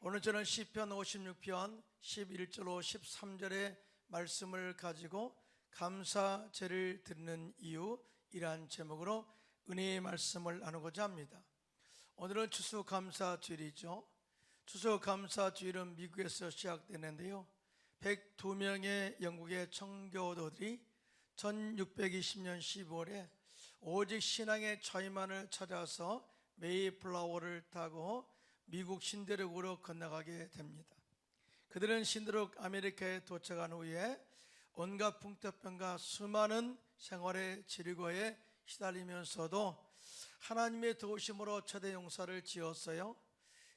오늘 저는 시편 56편 11절로 13절의 말씀을 가지고 감사제를 드리는 이유이란 제목으로 은혜의 말씀을 나누고자 합니다. 오늘은 추수감사주일이죠. 추수감사주일은 미국에서 시작되는데요, 102명의 영국의 청교도들이 1620년 12월에 오직 신앙의 자유만을 찾아서 메이플라워를 타고 미국 신대륙으로 건너가게 됩니다. 그들은 신대륙 아메리카에 도착한 후에 온갖 풍토병과 수많은 생활의 질거에 시달리면서도 하나님의 도우심으로 초대 용사를 지었어요.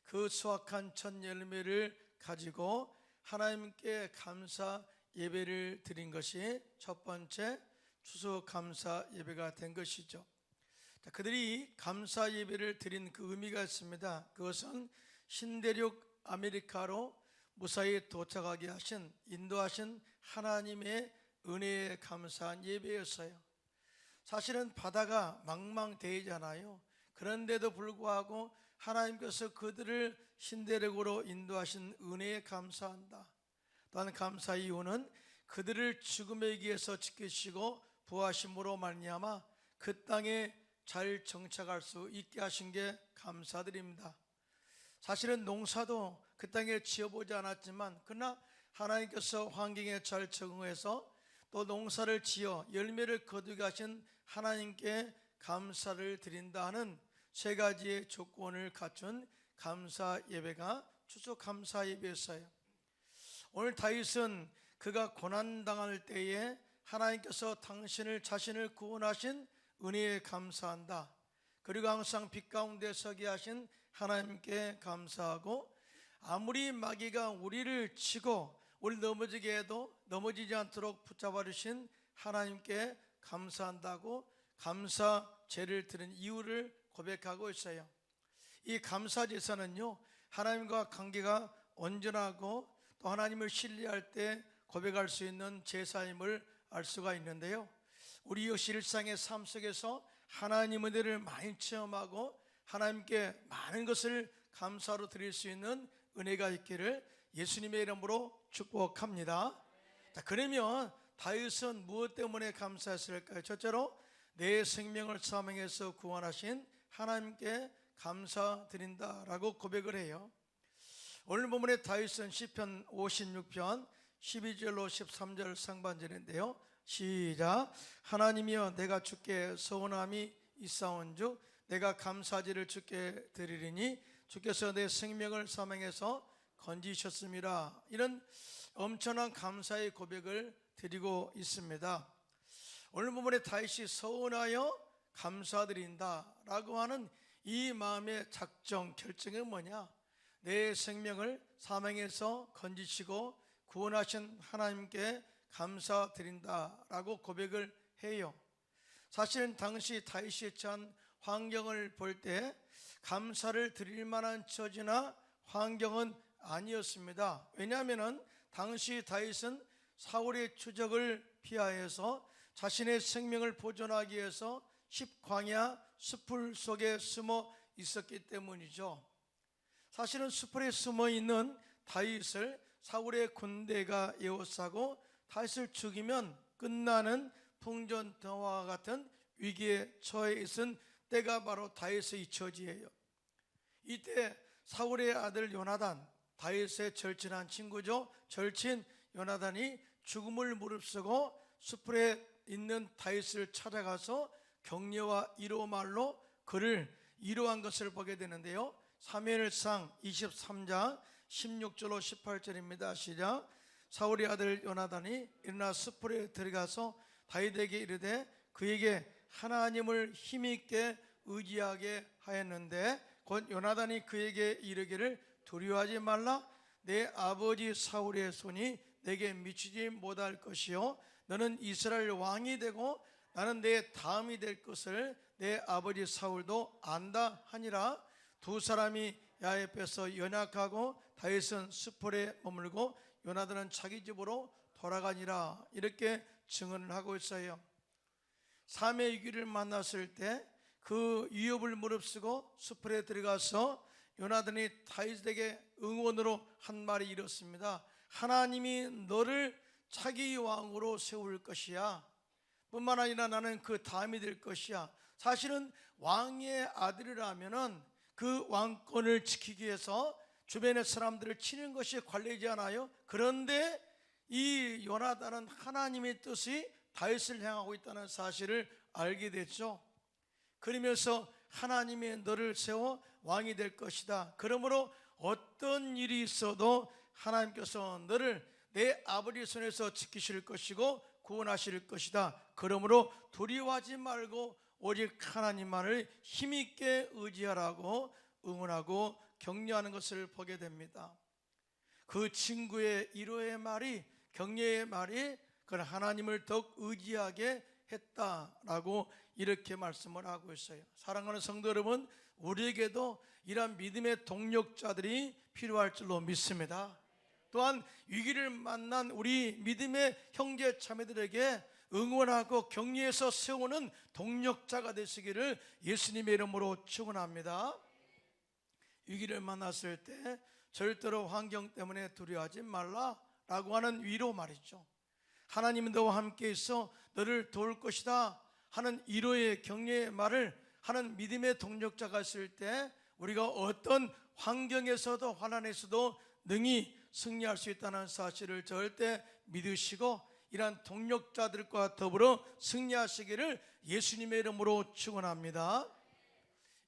그 수확한 첫 열매를 가지고 하나님께 감사 예배를 드린 것이 첫 번째 추수감사 예배가 된 것이죠. 그들이 감사 예배를 드린 그 의미가 있습니다. 그것은 신대륙 아메리카로 무사히 도착하게 하신, 인도하신 하나님의 은혜에 감사한 예배였어요. 사실은 바다가 망망대해잖아요. 그런데도 불구하고 하나님께서 그들을 신대륙으로 인도하신 은혜에 감사한다. 또한 감사 이유는 그들을 죽음의 길에서 지키시고 부하심으로 말미암아 그 땅에 잘 정착할 수 있게 하신 게 감사드립니다. 사실은 농사도 그 땅에 지어보지 않았지만 그러나 하나님께서 환경에 잘 적응해서 또 농사를 지어 열매를 거두게 하신 하나님께 감사를 드린다 하는 세 가지의 조건을 갖춘 감사 예배가 추수감사 예배였어요. 오늘 다윗은 그가 고난당할 때에 하나님께서 당신을 자신을 구원하신 은혜에 감사한다. 그리고 항상 빛 가운데 서게 하신 하나님께 감사하고, 아무리 마귀가 우리를 치고 우리 넘어지게 해도 넘어지지 않도록 붙잡아 주신 하나님께 감사한다고 감사제를 드린 이유를 고백하고 있어요. 이 감사제사는요, 하나님과 관계가 온전하고 또 하나님을 신뢰할 때 고백할 수 있는 제사임을 알 수가 있는데요, 우리 역시 일상의 삶 속에서 하나님 은혜를 많이 체험하고 하나님께 많은 것을 감사로 드릴 수 있는 은혜가 있기를 예수님의 이름으로 축복합니다. 자, 그러면 다윗은 무엇 때문에 감사했을까요? 첫째로 내 생명을 사망에서 구원하신 하나님께 감사드린다라고 고백을 해요. 오늘 본문의 다윗은 시편 56편 12절로 13절 상반절인데요, 시작. 하나님이여, 내가 주께 서원함이 있사온즉 내가 감사제를 주께 드리리니 주께서 내 생명을 사망에서 건지셨습니다. 이런 엄청난 감사의 고백을 드리고 있습니다. 오늘 본문의 다윗이 서원하여 감사드린다라고 하는 이 마음의 작정, 결정이 뭐냐? 내 생명을 사망에서 건지시고 구원하신 하나님께 감사드린다라고 고백을 해요. 사실은 당시 다윗이 처한 환경을 볼 때 감사를 드릴 만한 처지나 환경은 아니었습니다. 왜냐하면 당시 다윗은 사울의 추적을 피하여서 자신의 생명을 보존하기 위해서 십광야 숲을 속에 숨어 있었기 때문이죠. 사실은 숲에 숨어 있는 다윗을 사울의 군대가 에워싸고 다윗을 죽이면 끝나는 풍전등화와 같은 위기에 처해 있은 때가 바로 다윗의 처지예요. 이때 사울의 아들 요나단, 다윗의 절친한 친구죠. 절친 요나단이 죽음을 무릅쓰고 숲에 있는 다윗을 찾아가서 격려와 위로 말로 그를 위로한 것을 보게 되는데요, 사무엘상 23장 16절로 18절입니다. 시작. 사울의 아들 요나단이 일어나 숲에 들어가서 다윗에게 이르되 그에게 하나님을 힘있게 의지하게 하였는데, 곧 요나단이 그에게 이르기를 두려워하지 말라. 내 아버지 사울의 손이 내게 미치지 못할 것이요 너는 이스라엘 왕이 되고 나는 내 다음이 될 것을 내 아버지 사울도 안다 하니라. 두 사람이 야외에서 연약하고 다윗은 숲에 머물고 요나단은 자기 집으로 돌아가니라. 이렇게 증언을 하고 있어요. 삶의 위기를 만났을 때 그 위협을 무릅쓰고 숲에 들어가서 요나단이 다윗에게 응원으로 한 말이 이렇습니다. 하나님이 너를 차기 왕으로 세울 것이야. 뿐만 아니라 나는 그 다음이 될 것이야. 사실은 왕의 아들이라면은 그 왕권을 지키기 위해서 주변의 사람들을 치는 것이 관례이지 않아요? 그런데 이 요나단은 하나님의 뜻이 다윗을 향하고 있다는 사실을 알게 됐죠. 그러면서 하나님이 너를 세워 왕이 될 것이다. 그러므로 어떤 일이 있어도 하나님께서 너를 내 아버지 손에서 지키실 것이고 구원하실 것이다. 그러므로 두려워하지 말고 오직 하나님만을 힘있게 의지하라고 응원하고 격려하는 것을 보게 됩니다. 그 친구의 위로의 말이, 격려의 말이 그런 하나님을 더욱 의지하게 했다라고 이렇게 말씀을 하고 있어요. 사랑하는 성도 여러분, 우리에게도 이러한 믿음의 동력자들이 필요할 줄로 믿습니다. 또한 위기를 만난 우리 믿음의 형제 자매들에게 응원하고 격려해서 세우는 동력자가 되시기를 예수님의 이름으로 축원합니다. 위기를 만났을 때 절대로 환경 때문에 두려워하지 말라라고 하는 위로 말이죠. 하나님은 너와 함께 있어 너를 도울 것이다 하는 위로의 격려의 말을 하는 믿음의 동력자가 있을 때 우리가 어떤 환경에서도 환난에서도 능히 승리할 수 있다는 사실을 절대 믿으시고 이러한 동력자들과 더불어 승리하시기를 예수님의 이름으로 축원합니다.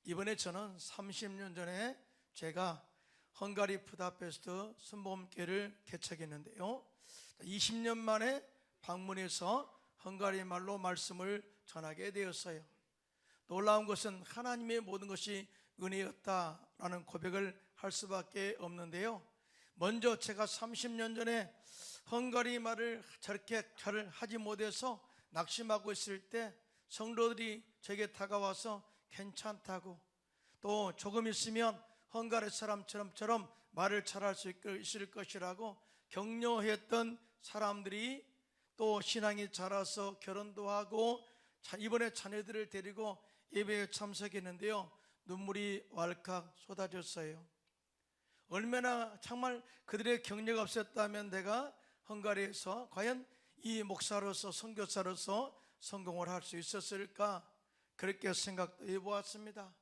이번에 저는 30년 전에 제가 헝가리 부다페스트 순복음교회를 개척했는데요, 20년 만에 방문해서 헝가리 말로 말씀을 전하게 되었어요. 놀라운 것은 하나님의 모든 것이 은혜였다라는 고백을 할 수밖에 없는데요, 먼저 제가 30년 전에 헝가리 말을 저렇게 잘 하지 못해서 낙심하고 있을 때 성도들이 제게 다가와서 괜찮다고, 또 조금 있으면 헝가리 사람처럼 말을 잘할 수 있을 것이라고 격려했던 사람들이 또 신앙이 자라서 결혼도 하고 이번에 자녀들을 데리고 예배에 참석했는데요, 눈물이 왈칵 쏟아졌어요. 얼마나 정말 그들의 격려가 없었다면 내가 헝가리에서 과연 이 목사로서 선교사로서 성공을 할 수 있었을까, 그렇게 생각도 해보았습니다.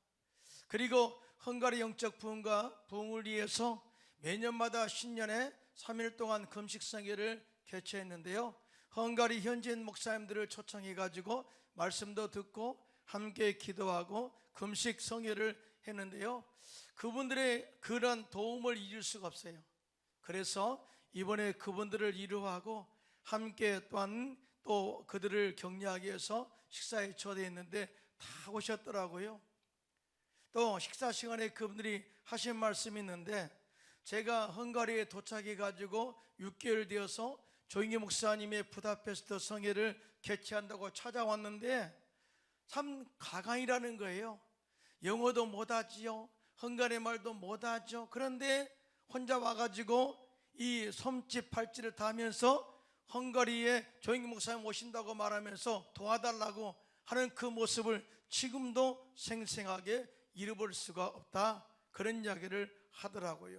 그리고 헝가리 영적 부흥과 부흥을 위해서 매년마다 신년에 3일 동안 금식 성회를 개최했는데요, 헝가리 현지인 목사님들을 초청해가지고 말씀도 듣고 함께 기도하고 금식 성회를 했는데요, 그분들의 그런 도움을 잊을 수가 없어요. 그래서 이번에 그분들을 위로하고 함께 또한 또 그들을 격려하기 위해서 식사에 초대했는데 다 오셨더라고요. 또 식사 시간에 그분들이 하신 말씀이 있는데, 제가 헝가리에 도착해 가지고 6개월 되어서 조인기 목사님의 부다페스트 성회를 개최한다고 찾아왔는데 참 가관이라는 거예요. 영어도 못하지요, 헝가리 말도 못하죠. 그런데 혼자 와가지고 이 섬집 발길을 다 하면서 헝가리에 조인기 목사님 오신다고 말하면서 도와달라고 하는 그 모습을 지금도 생생하게 잃어버릴 수가 없다, 그런 이야기를 하더라고요.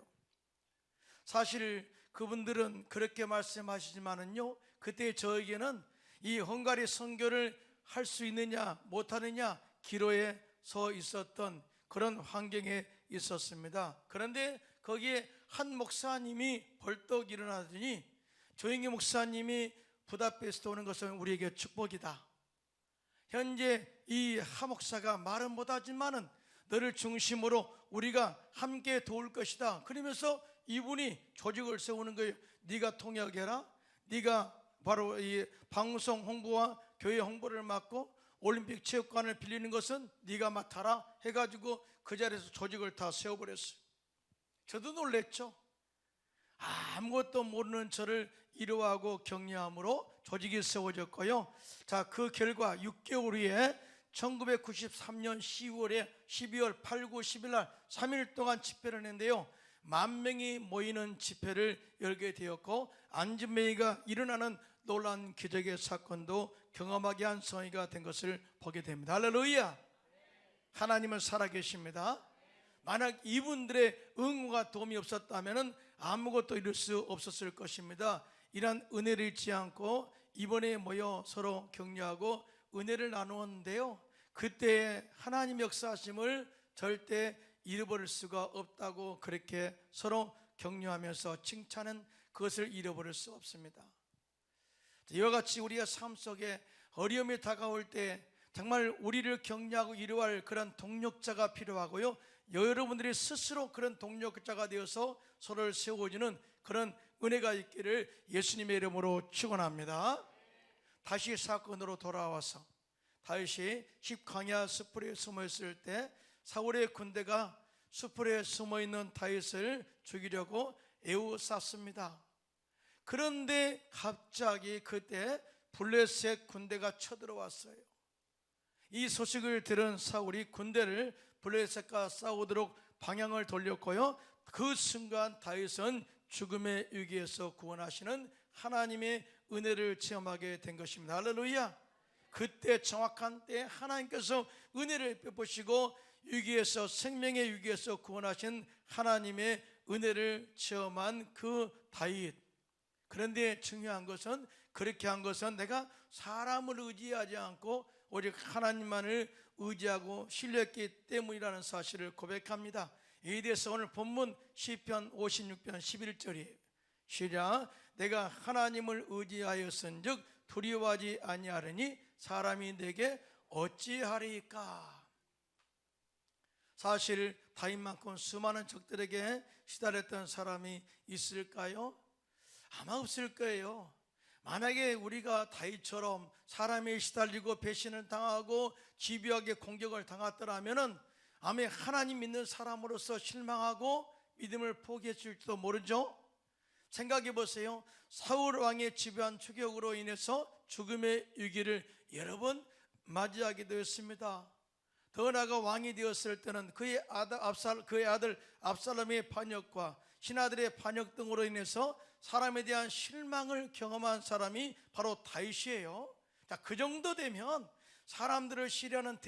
사실 그분들은 그렇게 말씀하시지만은요, 그때 저에게는 이 헝가리 선교를 할 수 있느냐 못하느냐 기로에 서 있었던 그런 환경에 있었습니다. 그런데 거기에 한 목사님이 벌떡 일어나더니 조인기 목사님이 부다페스트 오는 것은 우리에게 축복이다. 현재 이 하 목사가 말은 못하지만은 너를 중심으로 우리가 함께 도울 것이다. 그러면서 이분이 조직을 세우는 거예요. 네가 통역해라. 네가 바로 이 방송 홍보와 교회 홍보를 맡고 올림픽 체육관을 빌리는 것은 네가 맡아라 해가지고 그 자리에서 조직을 다 세워버렸어요. 저도 놀랬죠. 아무것도 모르는 저를 위로하고 격려함으로 조직이 세워졌고요. 자, 그 결과 6개월 후에 1993년 12월 8, 9, 10일 날 3일 동안 집회를 했는데요, 10,000명이 모이는 집회를 열게 되었고 안전매의가 일어나는 놀라운 기적의 사건도 경험하게 한 성회가 된 것을 보게 됩니다. 할렐루야. 하나님은 살아계십니다. 만약 이분들의 응원과 도움이 없었다면 아무것도 이룰 수 없었을 것입니다. 이러한 은혜를 잊지 않고 이번에 모여 서로 격려하고 은혜를 나누었는데요, 그때 하나님 역사하심을 절대 잃어버릴 수가 없다고 그렇게 서로 격려하면서 칭찬은 그것을 잃어버릴 수 없습니다. 이와 같이 우리가 삶 속에 어려움이 다가올 때 정말 우리를 격려하고 위로할 그런 동력자가 필요하고요, 여러분들이 스스로 그런 동력자가 되어서 서로를 세워주는 그런 은혜가 있기를 예수님의 이름으로 축원합니다. 다시 사건으로 돌아와서 다윗이 십광야 수풀에 숨어 있을 때 사울의 군대가 수풀에 숨어 있는 다윗을 죽이려고 에워쌌습니다. 그런데 갑자기 그때 블레셋 군대가 쳐들어왔어요. 이 소식을 들은 사울이 군대를 블레셋과 싸우도록 방향을 돌렸고요, 그 순간 다윗은 죽음의 위기에서 구원하시는 하나님의 은혜를 체험하게 된 것입니다. 할렐루야. 그때 정확한 때 하나님께서 은혜를 베푸시고 위기에서, 생명의 위기에서 구원하신 하나님의 은혜를 체험한 그 다윗. 그런데 중요한 것은, 그렇게 한 것은 내가 사람을 의지하지 않고 오직 하나님만을 의지하고 신뢰했기 때문이라는 사실을 고백합니다. 이에 대해서 오늘 본문 시편 56편 11절이에요. 시작. 내가 하나님을 의지하였은즉 두려워하지 아니하리니 사람이 내게 어찌하리까. 사실 다윗만큼 수많은 적들에게 시달렸던 사람이 있을까요? 아마 없을 거예요. 만약에 우리가 다윗처럼 사람에 시달리고 배신을 당하고 집요하게 공격을 당했더라면 아마 하나님 믿는 사람으로서 실망하고 믿음을 포기했을지도 모르죠. 생각해 보세요. 사울 왕의 집요한 추격으로 인해서 죽음의 위기를 여러 번 맞이하게 되었습니다. 더 나아가 왕이 되었을 때는 그의 아들 압살롬의 반역과 신하들의 반역 등으로 인해서 사람에 대한 실망을 경험한 사람이 바로 다윗이에요. 자, 그 정도 되면 사람들을 싫어하는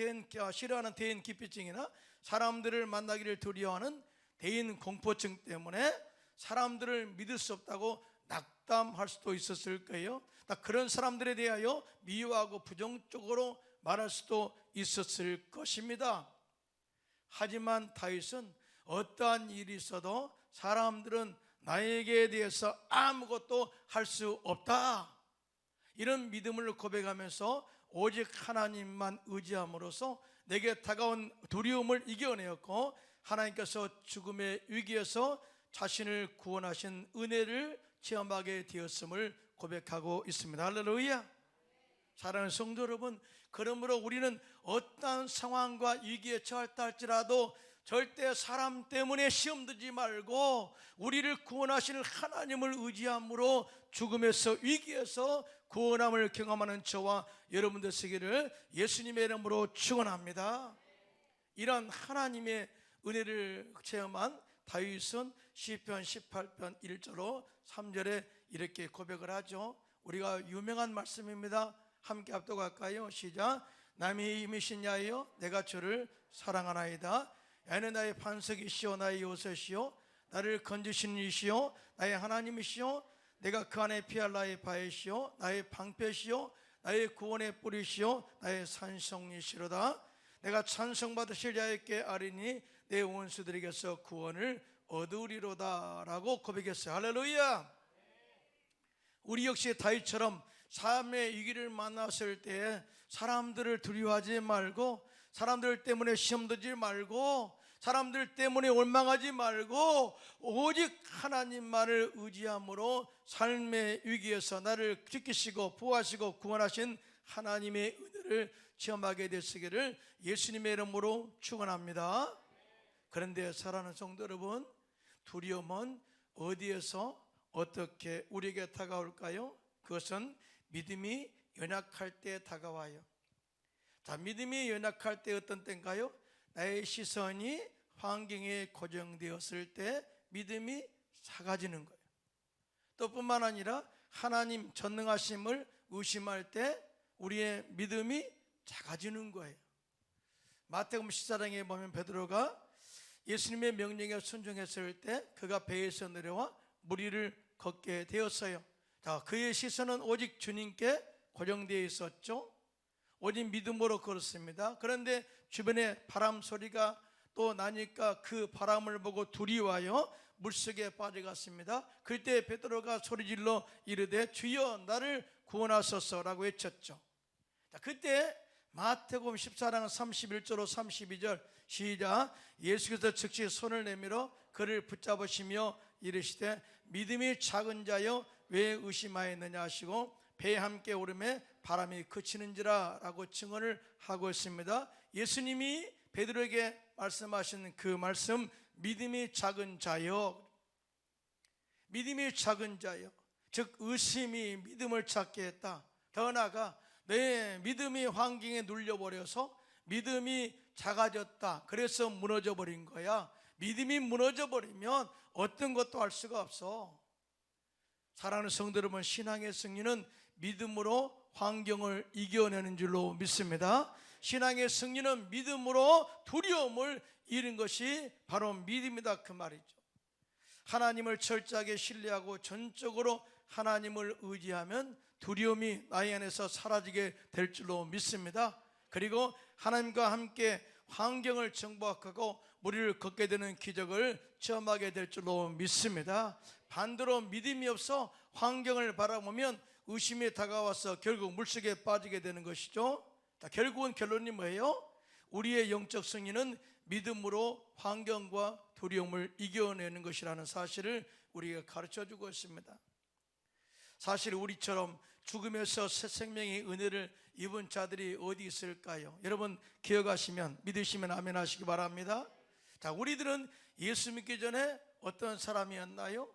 대인 기피증이나 사람들을 만나기를 두려워하는 대인 공포증 때문에 사람들을 믿을 수 없다고 낙담할 수도 있었을 거예요. 그런 사람들에 대하여 미워하고 부정적으로 말할 수도 있었을 것입니다. 하지만 다윗은 어떠한 일이 있어도 사람들은 나에게 대해서 아무것도 할 수 없다, 이런 믿음을 고백하면서 오직 하나님만 의지함으로써 내게 다가온 두려움을 이겨내었고, 하나님께서 죽음의 위기에서 자신을 구원하신 은혜를 체험하게 되었음을 고백하고 있습니다. 할렐루야. 사랑하는 성도 여러분, 그러므로 우리는 어떠한 상황과 위기에 처했다 할지라도 절대 사람 때문에 시험 들지 말고 우리를 구원하실 하나님을 의지함으로 죽음에서, 위기에서 구원함을 경험하는 저와 여러분들 되시기를 예수님의 이름으로 축원합니다. 이런 하나님의 은혜를 체험한 다윗은 시편 18편 1절로 3절에 이렇게 고백을 하죠. 우리가 유명한 말씀입니다. 함께 합독할까요? 시작. 남의 힘이신 야여 내가 주를 사랑하나이다. 야는 나의 반석이시오 나의 요새시오 나를 건지시는 이시오 나의 하나님이시오 내가 그 안에 피할 나의 바위시오 나의 방패시오 나의 구원의 뿌리시오 나의 산성이시로다. 내가 찬송받으실 자에게 아리니 내 원수들에게서 구원을 얻으리로다 라고 고백했어요. 할렐루야. 우리 역시 다윗처럼 삶의 위기를 만났을 때 사람들을 두려워하지 말고, 사람들 때문에 시험 들지 말고, 사람들 때문에 원망하지 말고 오직 하나님만을 의지함으로 삶의 위기에서 나를 지키시고 보호하시고 구원하신 하나님의 은혜를 체험하게 되시기를 예수님의 이름으로 축원합니다. 그런데 사랑하는 성도 여러분, 두려움은 어디에서 어떻게 우리에게 다가올까요? 그것은 믿음이 연약할 때 다가와요. 자, 믿음이 연약할 때 어떤 때인가요? 나의 시선이 환경에 고정되었을 때 믿음이 작아지는 거예요. 또 뿐만 아니라 하나님 전능하심을 의심할 때 우리의 믿음이 작아지는 거예요. 마태복음 14장에 보면 베드로가 예수님의 명령에 순종했을 때 그가 배에서 내려와 물 위를 걷게 되었어요. 자, 그의 시선은 오직 주님께 고정되어 있었죠. 오직 믿음으로 걸었습니다. 그런데 주변에 바람 소리가 또 나니까 그 바람을 보고 두려워하여 물속에 빠져갔습니다. 그때 베드로가 소리질러 이르되 주여 나를 구원하소서라고 외쳤죠. 자, 그때 마태복음 14장 31절로 32절 시작. 예수께서 즉시 손을 내밀어 그를 붙잡으시며 이르시되 믿음이 작은 자여 왜 의심하였느냐 하시고 배에 함께 오름에 바람이 그치는지라 라고 증언을 하고 있습니다. 예수님이 베드로에게 말씀하신 그 말씀, 믿음이 작은 자여, 믿음이 작은 자여, 즉 의심이 믿음을 찾게 했다. 더 나아가 내 믿음이 환경에 눌려버려서 믿음이 작아졌다. 그래서 무너져 버린 거야. 믿음이 무너져 버리면 어떤 것도 할 수가 없어. 사랑하는 성도 여러분, 신앙의 승리는 믿음으로 환경을 이겨내는 줄로 믿습니다. 신앙의 승리는 믿음으로 두려움을 이기는 것이 바로 믿음이다, 그 말이죠. 하나님을 철저하게 신뢰하고 전적으로 하나님을 의지하면 두려움이 나의 안에서 사라지게 될 줄로 믿습니다. 그리고 하나님과 함께 환경을 정복하고 무리를 걷게 되는 기적을 체험하게 될 줄로 믿습니다. 반대로 믿음이 없어 환경을 바라보면 의심이 다가와서 결국 물속에 빠지게 되는 것이죠. 자, 결국은 결론이 뭐예요? 우리의 영적 승리는 믿음으로 환경과 두려움을 이겨내는 것이라는 사실을 우리가 가르쳐주고 있습니다. 사실 우리처럼 죽음에서 새 생명의 은혜를 입은 자들이 어디 있을까요? 여러분 기억하시면, 믿으시면 아멘 하시기 바랍니다. 자, 우리들은 예수 믿기 전에 어떤 사람이었나요?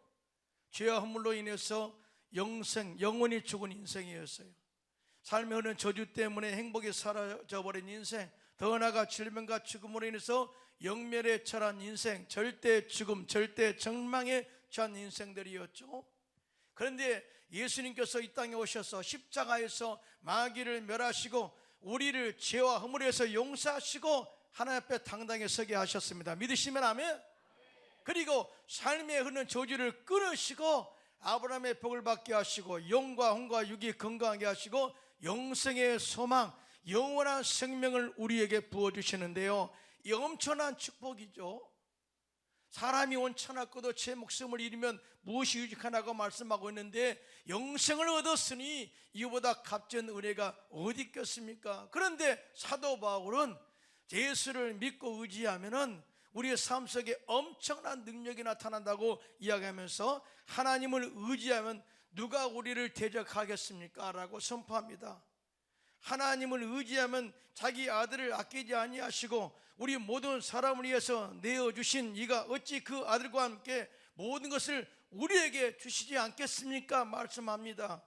죄와 허물로 인해서 영원히 죽은 인생이었어요. 삶에 흐르는 저주 때문에 행복이 사라져버린 인생, 더 나아가 질병과 죽음으로 인해서 영멸에 처한 인생, 절대 죽음, 절대 절망에 처한 인생들이었죠. 그런데 예수님께서 이 땅에 오셔서 십자가에서 마귀를 멸하시고 우리를 죄와 허물에서 용서하시고 하나님 앞에 당당히 서게 하셨습니다. 믿으시면 아멘. 그리고 삶에 흐르는 저주를 끊으시고 아브라함의 복을 받게 하시고 영과 혼과 육이 건강하게 하시고 영생의 소망, 영원한 생명을 우리에게 부어주시는데요, 이 엄청난 축복이죠. 사람이 온천하고도 제 목숨을 잃으면 무엇이 유익하나고 말씀하고 있는데 영생을 얻었으니 이보다 값진 은혜가 어디 있겠습니까? 그런데 사도 바울은 예수를 믿고 의지하면은 우리의 삶 속에 엄청난 능력이 나타난다고 이야기하면서 하나님을 의지하면 누가 우리를 대적하겠습니까? 라고 선포합니다. 하나님을 의지하면 자기 아들을 아끼지 아니하시고 우리 모든 사람을 위해서 내어주신 이가 어찌 그 아들과 함께 모든 것을 우리에게 주시지 않겠습니까? 말씀합니다.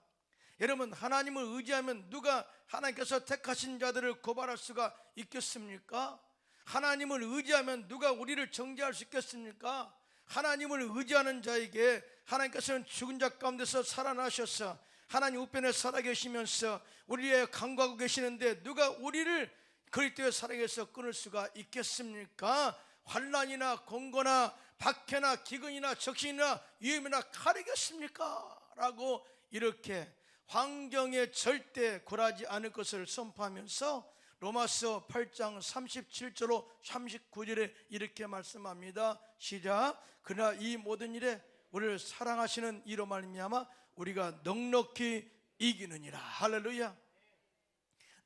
여러분, 하나님을 의지하면 누가 하나님께서 택하신 자들을 고발할 수가 있겠습니까? 하나님을 의지하면 누가 우리를 정죄할 수 있겠습니까? 하나님을 의지하는 자에게 하나님께서는 죽은 자 가운데서 살아나셔서 하나님 우편에 살아계시면서 우리의 간구하고 계시는데 누가 우리를 그리스도의 사랑에서 끊을 수가 있겠습니까? 환난이나 공고나 박해나 기근이나 적신이나 위험이나 칼이겠습니까? 라고 이렇게 환경에 절대 굴하지 않을 것을 선포하면서 로마서 8장 37절로 39절에 이렇게 말씀합니다. 시작. 그러나 이 모든 일에 우리를 사랑하시는 이로 말미암아 우리가 넉넉히 이기느니라. 할렐루야.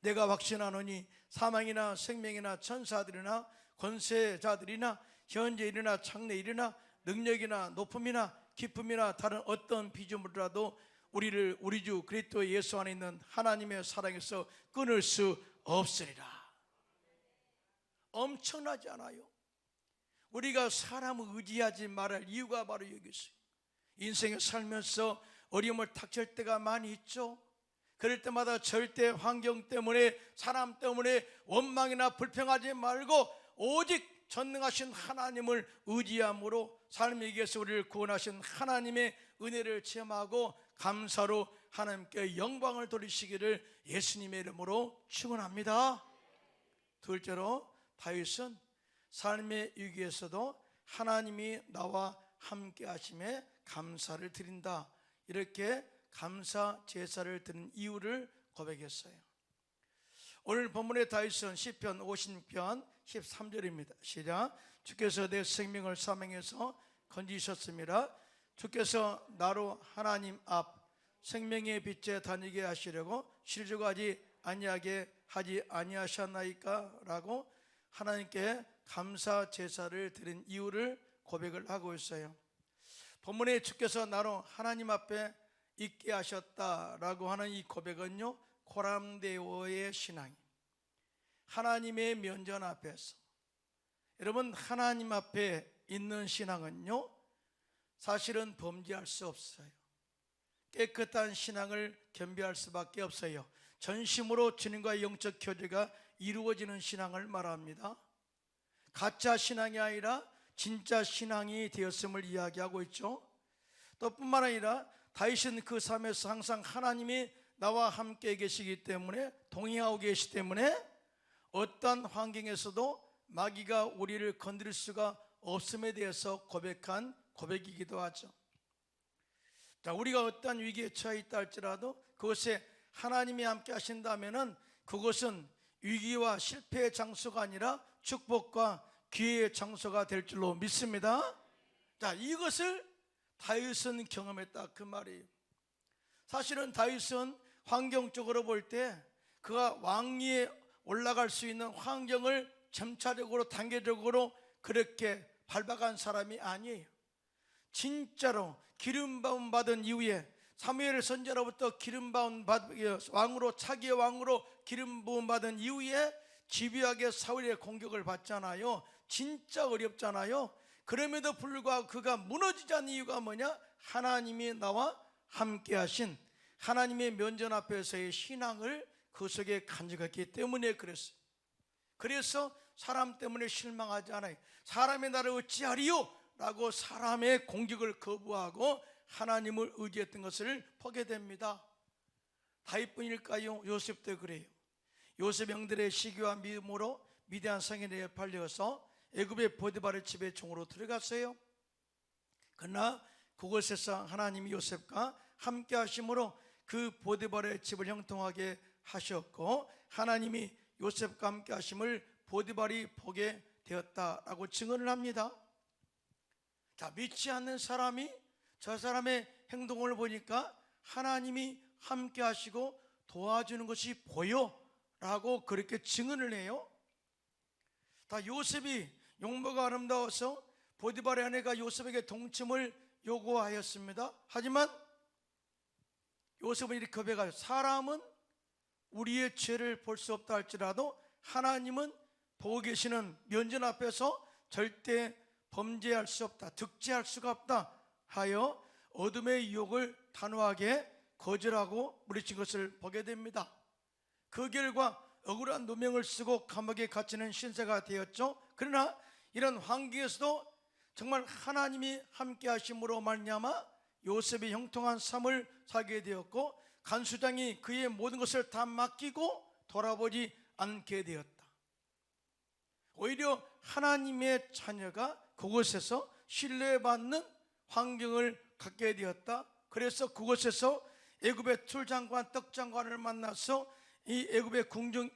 내가 확신하노니 사망이나 생명이나 천사들이나 권세자들이나 현재 일이나 장래 일이나 능력이나 높음이나 기쁨이나 다른 어떤 비주물이라도 우리를 우리 주 그리스도 예수 안에 있는 하나님의 사랑에서 끊을 수 없으리라. 엄청나지 않아요? 우리가 사람을 의지하지 말할 이유가 바로 여기 있어요. 인생에 살면서 어려움을 닥칠 때가 많이 있죠. 그럴 때마다 절대 환경 때문에, 사람 때문에 원망이나 불평하지 말고 오직 전능하신 하나님을 의지함으로 삶에 위해서 우리를 구원하신 하나님의 은혜를 체험하고 감사로 하나님께 영광을 돌리시기를 예수님의 이름으로 축원합니다. 둘째로, 다윗은 삶의 위기에서도 하나님이 나와 함께 하심에 감사를 드린다. 이렇게 감사 제사를 드린 이유를 고백했어요. 오늘 본문의 다윗은 시편 50편 13절입니다. 시작. 주께서 내 생명을 사망에서 건지셨습니다. 주께서 나로 하나님 앞 생명의 빛에 다니게 하시려고 실족하지 아니하게 하지 아니하셨나이까? 라고 하나님께 감사 제사를 드린 이유를 고백을 하고 있어요. 본문에 주께서 나로 하나님 앞에 있게 하셨다라고 하는 이 고백은요, 고람데오의 신앙이 하나님의 면전 앞에서, 여러분 하나님 앞에 있는 신앙은요 사실은 범죄할 수 없어요. 깨끗한 신앙을 겸비할 수밖에 없어요. 전심으로 주님과의 영적 교제가 이루어지는 신앙을 말합니다. 가짜 신앙이 아니라 진짜 신앙이 되었음을 이야기하고 있죠. 또 뿐만 아니라 다윗은 그 삶에서 항상 하나님이 나와 함께 계시기 때문에, 동행하고 계시기 때문에 어떤 환경에서도 마귀가 우리를 건드릴 수가 없음에 대해서 고백한 고백이기도 하죠. 자, 우리가 어떤 위기에 처해 있다 할지라도 그것에 하나님이 함께 하신다면은 그것은 위기와 실패의 장소가 아니라 축복과 기회의 장소가 될 줄로 믿습니다. 자, 이것을 다윗은 경험했다 그 말이에요. 사실은 다윗은 환경적으로 볼 때 그가 왕위에 올라갈 수 있는 환경을 점차적으로 단계적으로 그렇게 밟아간 사람이 아니에요. 진짜로 기름 부음 받은 이후에 사무엘 선지자로부터 기름 부음 받은 왕으로, 차기의 왕으로 기름 부음 받은 이후에 집요하게 사울의 공격을 받잖아요. 진짜 어렵잖아요. 그럼에도 불구하고 그가 무너지지 않는 이유가 뭐냐? 하나님이 나와 함께 하신 하나님의 면전 앞에서의 신앙을 그 속에 간직했기 때문에 그랬어요. 그래서 사람 때문에 실망하지 않아요. 사람의 나를 어찌하리요? 라고 사람의 공격을 거부하고 하나님을 의지했던 것을 보게 됩니다. 다윗뿐일까요? 요셉도 그래요. 요셉 형들의 시기와 미움으로 미디안 성인에 팔려서 애굽의 보디발의 집에 종으로 들어갔어요. 그러나 그곳에서 하나님이 요셉과 함께 하심으로 그 보디발의 집을 형통하게 하셨고, 하나님이 요셉과 함께 하심을 보디발이 보게 되었다라고 증언을 합니다. 자, 믿지 않는 사람이 저 사람의 행동을 보니까 하나님이 함께 하시고 도와주는 것이 보여 라고 그렇게 증언을 해요. 다 요셉이 용모가 아름다워서 보디발의 아내가 요셉에게 동침을 요구하였습니다. 하지만 요셉은 이렇게 고백하여, 사람은 우리의 죄를 볼 수 없다 할지라도 하나님은 보고 계시는 면전 앞에서 절대 범죄할 수 없다, 득죄할 수가 없다 하여 어둠의 유혹을 단호하게 거절하고 물리친 것을 보게 됩니다. 그 결과 억울한 누명을 쓰고 감옥에 갇히는 신세가 되었죠. 그러나 이런 환경에서도 정말 하나님이 함께 하심으로 말미암아 요셉이 형통한 삶을 살게 되었고, 간수장이 그의 모든 것을 다 맡기고 돌아보지 않게 되었다. 오히려 하나님의 자녀가 그곳에서 신뢰받는 환경을 갖게 되었다. 그래서 그곳에서 애굽의 툴장관, 떡장관을 만나서 이 애굽의 궁중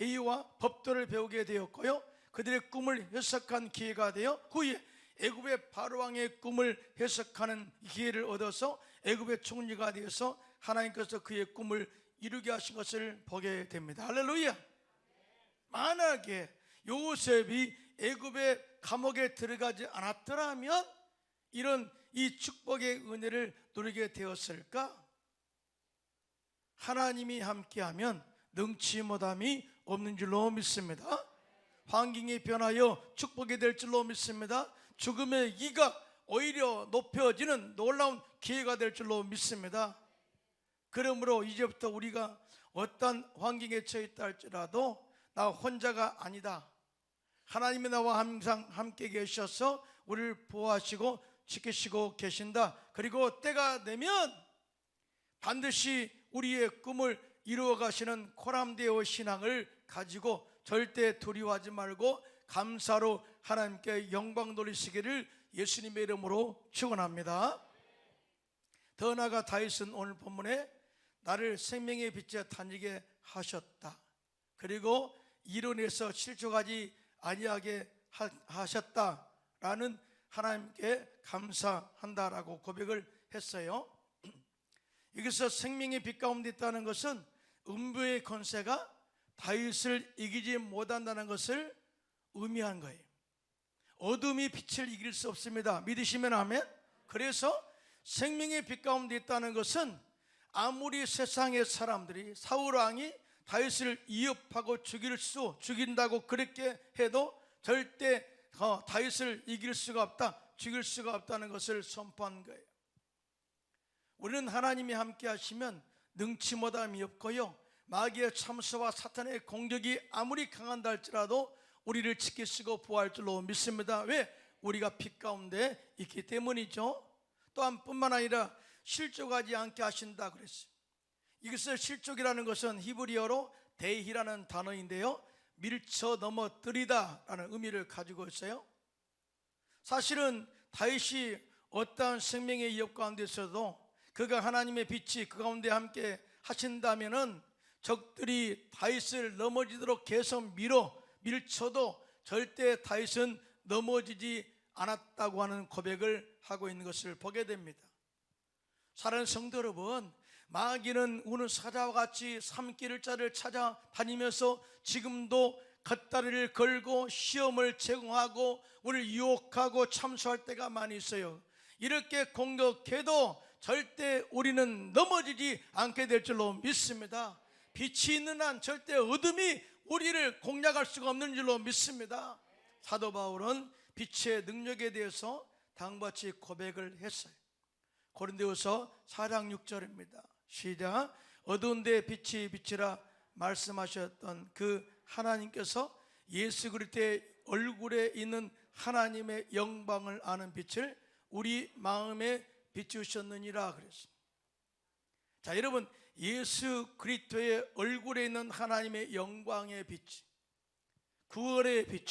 A와 법도를 배우게 되었고요, 그들의 꿈을 해석한 기회가 되어 후에 애굽의 바로왕의 꿈을 해석하는 기회를 얻어서 애굽의 총리가 되어서 하나님께서 그의 꿈을 이루게 하신 것을 보게 됩니다. 할렐루야. 만약에 요셉이 애굽의 감옥에 들어가지 않았더라면 이런 이 축복의 은혜를 누리게 되었을까? 하나님이 함께하면 능치 못함이 없는 줄로 믿습니다. 환경이 변하여 축복이 될 줄로 믿습니다. 죽음의 기가 오히려 높여지는 놀라운 기회가 될 줄로 믿습니다. 그러므로 이제부터 우리가 어떤 환경에 처해 있다 할지라도 나 혼자가 아니다, 하나님이 나와 항상 함께 계셔서 우리를 보호하시고 지키시고 계신다. 그리고 때가 되면 반드시 우리의 꿈을 이루어 가시는 코람데오 신앙을 가지고 절대 두려워하지 말고 감사로 하나님께 영광 돌리시기를 예수님의 이름으로 축원합니다. 더 나아가 다윗은 오늘 본문에 나를 생명의 빛에 다니게 하셨다, 그리고 이론에서 실족하지 아니하게 하셨다라는 하나님께 감사한다라고 고백을 했어요. 여기서 생명의 빛 가운데 있다는 것은 음부의 권세가 다윗을 이기지 못한다는 것을 의미한 거예요. 어둠이 빛을 이길 수 없습니다. 믿으시면 아멘. 그래서 생명의 빛 가운데 있다는 것은 아무리 세상의 사람들이 사울 왕이 다윗을 위협하고 죽인다고 그렇게 해도 절대 다윗을 이길 수가 없다, 죽일 수가 없다는 것을 선포한 거예요. 우리는 하나님이 함께 하시면 능치 못함이 없고요, 마귀의 참소와 사탄의 공격이 아무리 강한다 할지라도 우리를 지키시고 보호할 줄로 믿습니다. 왜? 우리가 빛 가운데 있기 때문이죠. 또한 뿐만 아니라 실족하지 않게 하신다 그랬어요. 이것을 실족이라는 것은 히브리어로 데히라는 단어인데요, 밀쳐 넘어뜨리다 라는 의미를 가지고 있어요. 사실은 다윗이 어떠한 생명의 위협 가운데 있어도 그가 하나님의 빛이 그 가운데 함께 하신다면은 적들이 다윗을 넘어지도록 계속 밀쳐도 절대 다윗은 넘어지지 않았다고 하는 고백을 하고 있는 것을 보게 됩니다. 사랑하는 성도 여러분, 마귀는 우는 사자와 같이 삼키를 자를 찾아다니면서 지금도 겉다리를 걸고 시험을 제공하고 우리를 유혹하고 참소할 때가 많이 있어요. 이렇게 공격해도 절대 우리는 넘어지지 않게 될 줄로 믿습니다. 빛이 있는 한 절대 어둠이 우리를 공략할 수가 없는 줄로 믿습니다. 사도 바울은 빛의 능력에 대해서 다음과 같이 고백을 했어요. 고린도후서 4장 6절입니다. 시작. 어두운 데 빛이 비치라 말씀하셨던 그 하나님께서 예수 그리스도의 얼굴에 있는 하나님의 영광을 아는 빛을 우리 마음에 비추셨느니라 그랬습니다. 자, 여러분, 예수 그리스도의 얼굴에 있는 하나님의 영광의 빛, 구원의 빛,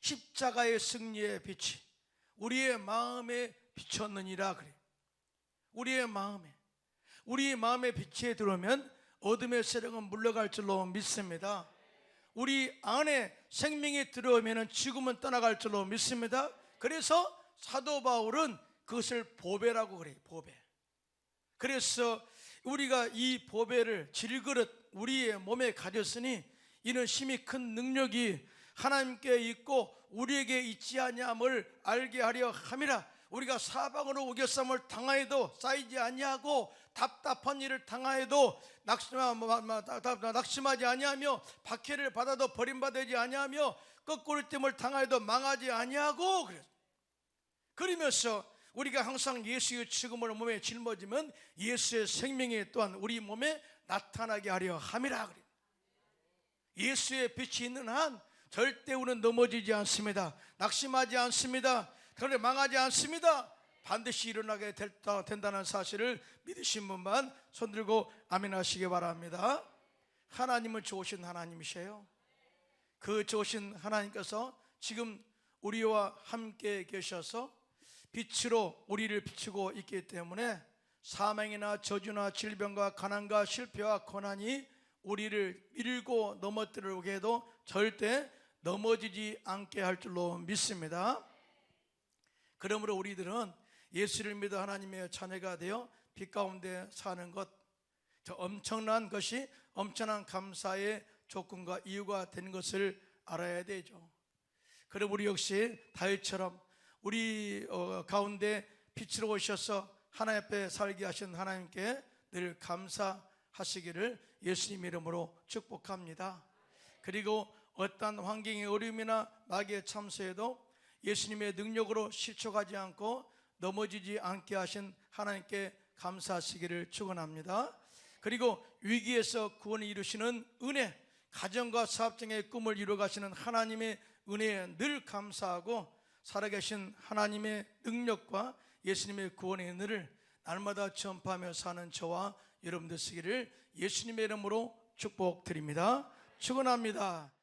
십자가의 승리의 빛이 우리의 마음에 비쳤느니라 그래요. 우리 마음의 빛에 들어오면 어둠의 세력은 물러갈 줄로 믿습니다. 우리 안에 생명이 들어오면 죽음은 떠나갈 줄로 믿습니다. 그래서 사도 바울은 그것을 보배라고 그래요. 보배. 그래서 우리가 이 보배를 질그릇 우리의 몸에 가졌으니 이는 심히 큰 능력이 하나님께 있고 우리에게 있지 아니함을 알게 하려 함이라. 우리가 사방으로 우겨쌈을 당하여도 쌓이지 아니하고 답답한 일을 당하여도 낙심하지 아니하며 박해를 받아도 버림받지 아니하며 거꾸로 뜸을 당하여도 망하지 아니하고 그러면서 우리가 항상 예수의 죽음을 몸에 짊어지면 예수의 생명이 또한 우리 몸에 나타나게 하려 함이라 그래요. 예수의 빛이 있는 한 절대 우리는 넘어지지 않습니다. 낙심하지 않습니다. 그런데 망하지 않습니다. 반드시 일어나게 된다는 사실을 믿으신 분만 손들고 아멘 하시기 바랍니다. 하나님은 좋으신 하나님이세요. 그 좋으신 하나님께서 지금 우리와 함께 계셔서 빛으로 우리를 비추고 있기 때문에 사망이나 저주나 질병과 가난과 실패와 고난이 우리를 밀고 넘어뜨리게 해도 절대 넘어지지 않게 할 줄로 믿습니다. 그러므로 우리들은 예수를 믿어 하나님의 자녀가 되어 빛 가운데 사는 것, 저 엄청난 것이 엄청난 감사의 조건과 이유가 되는 것을 알아야 되죠. 그럼 우리 역시 다윗처럼 우리 가운데 빛으로 오셔서 하나님 앞에 살게 하신 하나님께 늘 감사하시기를 예수님 이름으로 축복합니다. 그리고 어떠한 환경의 어려움이나 마귀의 참소에도 예수님의 능력으로 실족하지 않고 넘어지지 않게 하신 하나님께 감사하시기를 축원합니다. 그리고 위기에서 구원을 이루시는 은혜, 가정과 사업장의 꿈을 이루어가시는 하나님의 은혜에 늘 감사하고 살아계신 하나님의 능력과 예수님의 구원의 은혜를 날마다 전파하며 사는 저와 여러분들 되시기를 예수님의 이름으로 축복드립니다. 축원합니다.